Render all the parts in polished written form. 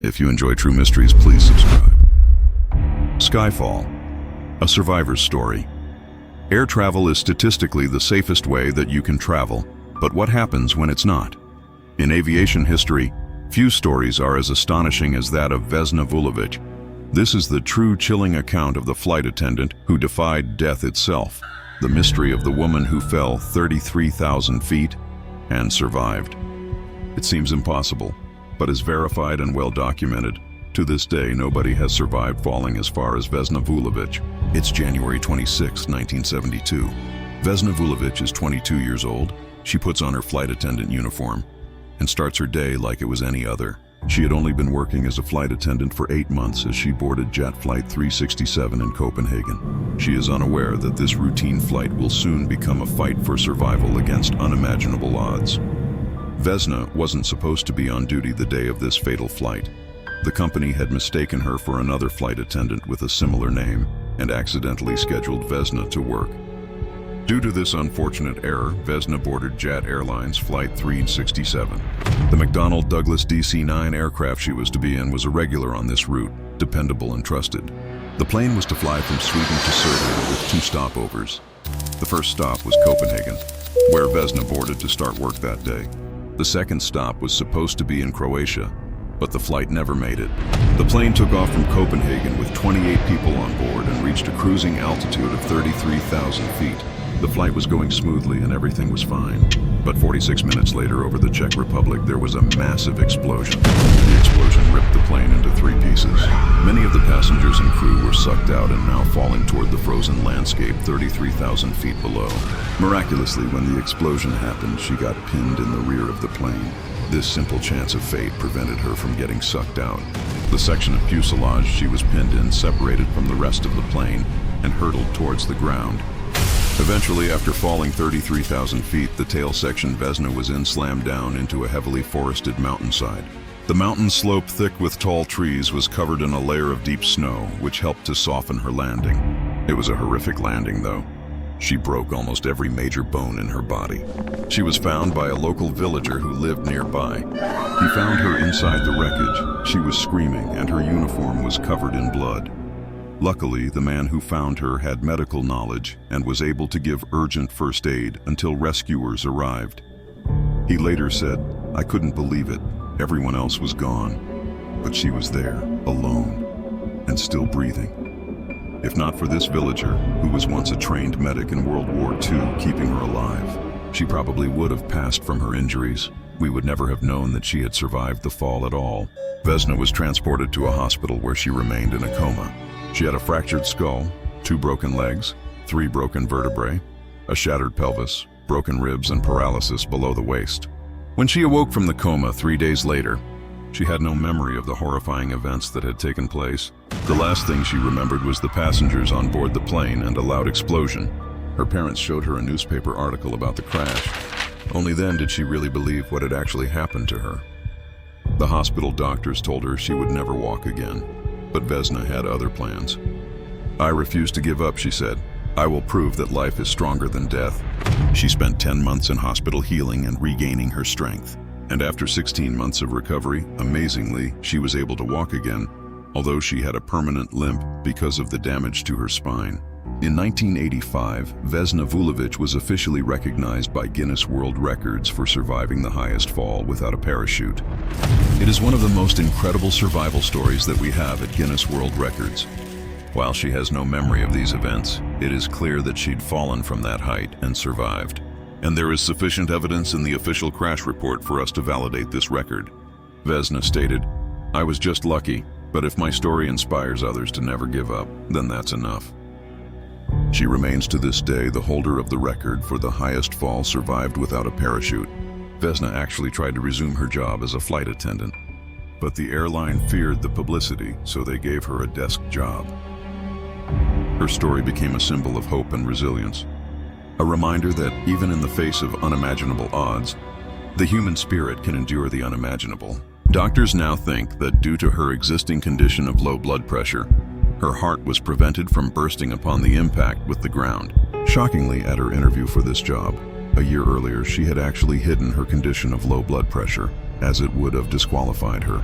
If you enjoy true mysteries, please subscribe. SkyFall, a survivor's story. Air travel is statistically the safest way that you can travel, but what happens when it's not? In aviation history, few stories are as astonishing as that of Vesna Vulović. This is the true chilling account of the flight attendant who defied death itself, the mystery of the woman who fell 33,000 feet and survived. It seems impossible, but is verified and well documented. To this day, nobody has survived falling as far as Vesna Vulović. It's January 26, 1972. Vesna Vulović is 22 years old. She puts on her flight attendant uniform and starts her day like it was any other. She had only been working as a flight attendant for 8 months as she boarded jet flight 367 in Copenhagen. She is unaware that this routine flight will soon become a fight for survival against unimaginable odds. Vesna wasn't supposed to be on duty the day of this fatal flight. The company had mistaken her for another flight attendant with a similar name and accidentally scheduled Vesna to work. Due to this unfortunate error, Vesna boarded Jet Airlines Flight 367. The McDonnell Douglas DC-9 aircraft she was to be in was a regular on this route, dependable and trusted. The plane was to fly from Sweden to Serbia with 2 stopovers. The first stop was Copenhagen, where Vesna boarded to start work that day. The second stop was supposed to be in Croatia, but the flight never made it. The plane took off from Copenhagen with 28 people on board and reached a cruising altitude of 33,000 feet. The flight was going smoothly and everything was fine. But 46 minutes later, over the Czech Republic, there was a massive explosion. The explosion ripped the plane into 3 pieces. Many of the passengers and crew were sucked out and now falling toward the frozen landscape 33,000 feet below. Miraculously, when the explosion happened, she got pinned in the rear of the plane. This simple chance of fate prevented her from getting sucked out. The section of fuselage she was pinned in separated from the rest of the plane and hurtled towards the ground. Eventually, after falling 33,000 feet, the tail section Vesna was in slammed down into a heavily forested mountainside. The mountain slope, thick with tall trees, was covered in a layer of deep snow, which helped to soften her landing. It was a horrific landing, though. She broke almost every major bone in her body. She was found by a local villager who lived nearby. He found her inside the wreckage. She was screaming, and her uniform was covered in blood. Luckily, the man who found her had medical knowledge and was able to give urgent first aid until rescuers arrived. He later said, "I couldn't believe it. Everyone else was gone. But she was there, alone, and still breathing. If not for this villager, who was once a trained medic in World War II, keeping her alive, she probably would have passed from her injuries. We would never have known that she had survived the fall at all." Vesna was transported to a hospital where she remained in a coma. She had a fractured skull, 2 broken legs, 3 broken vertebrae, a shattered pelvis, broken ribs, and paralysis below the waist. When she awoke from the coma 3 days later, she had no memory of the horrifying events that had taken place. The last thing she remembered was the passengers on board the plane and a loud explosion. Her parents showed her a newspaper article about the crash. Only then did she really believe what had actually happened to her. The hospital doctors told her she would never walk again. But Vesna had other plans. "I refuse to give up," she said. "I will prove that life is stronger than death." She spent 10 months in hospital healing and regaining her strength. And after 16 months of recovery, amazingly, she was able to walk again, although she had a permanent limp because of the damage to her spine. In 1985, Vesna Vulović was officially recognized by Guinness World Records for surviving the highest fall without a parachute. It is one of the most incredible survival stories that we have at Guinness World Records. While she has no memory of these events, it is clear that she'd fallen from that height and survived. And there is sufficient evidence in the official crash report for us to validate this record. Vesna stated, "I was just lucky, but if my story inspires others to never give up, then that's enough." She remains to this day the holder of the record for the highest fall survived without a parachute. Vesna actually tried to resume her job as a flight attendant, but the airline feared the publicity, so they gave her a desk job. Her story became a symbol of hope and resilience, a reminder that even in the face of unimaginable odds, the human spirit can endure the unimaginable. Doctors now think that due to her existing condition of low blood pressure, her heart was prevented from bursting upon the impact with the ground. Shockingly, at her interview for this job, A year earlier, she had actually hidden her condition of low blood pressure, as it would have disqualified her.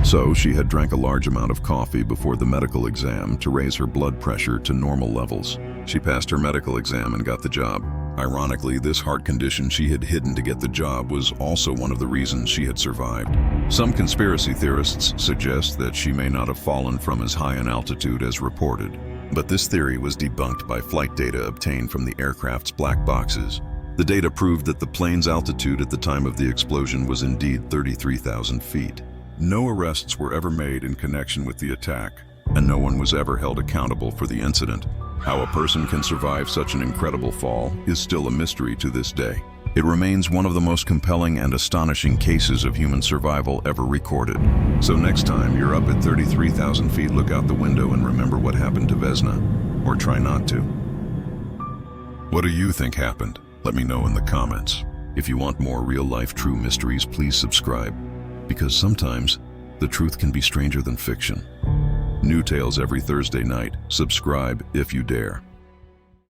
So she had drank a large amount of coffee before the medical exam to raise her blood pressure to normal levels. She passed her medical exam and got the job. Ironically, this heart condition she had hidden to get the job was also one of the reasons she had survived. Some conspiracy theorists suggest that she may not have fallen from as high an altitude as reported, but this theory was debunked by flight data obtained from the aircraft's black boxes. The data proved that the plane's altitude at the time of the explosion was indeed 33,000 feet. No arrests were ever made in connection with the attack, and no one was ever held accountable for the incident. How a person can survive such an incredible fall is still a mystery to this day. It remains one of the most compelling and astonishing cases of human survival ever recorded. So next time you're up at 33,000 feet, look out the window and remember what happened to Vesna, or try not to. What do you think happened? Let me know in the comments. If you want more real-life true mysteries, please subscribe, because sometimes the truth can be stranger than fiction. New tales every Thursday night. Subscribe if you dare.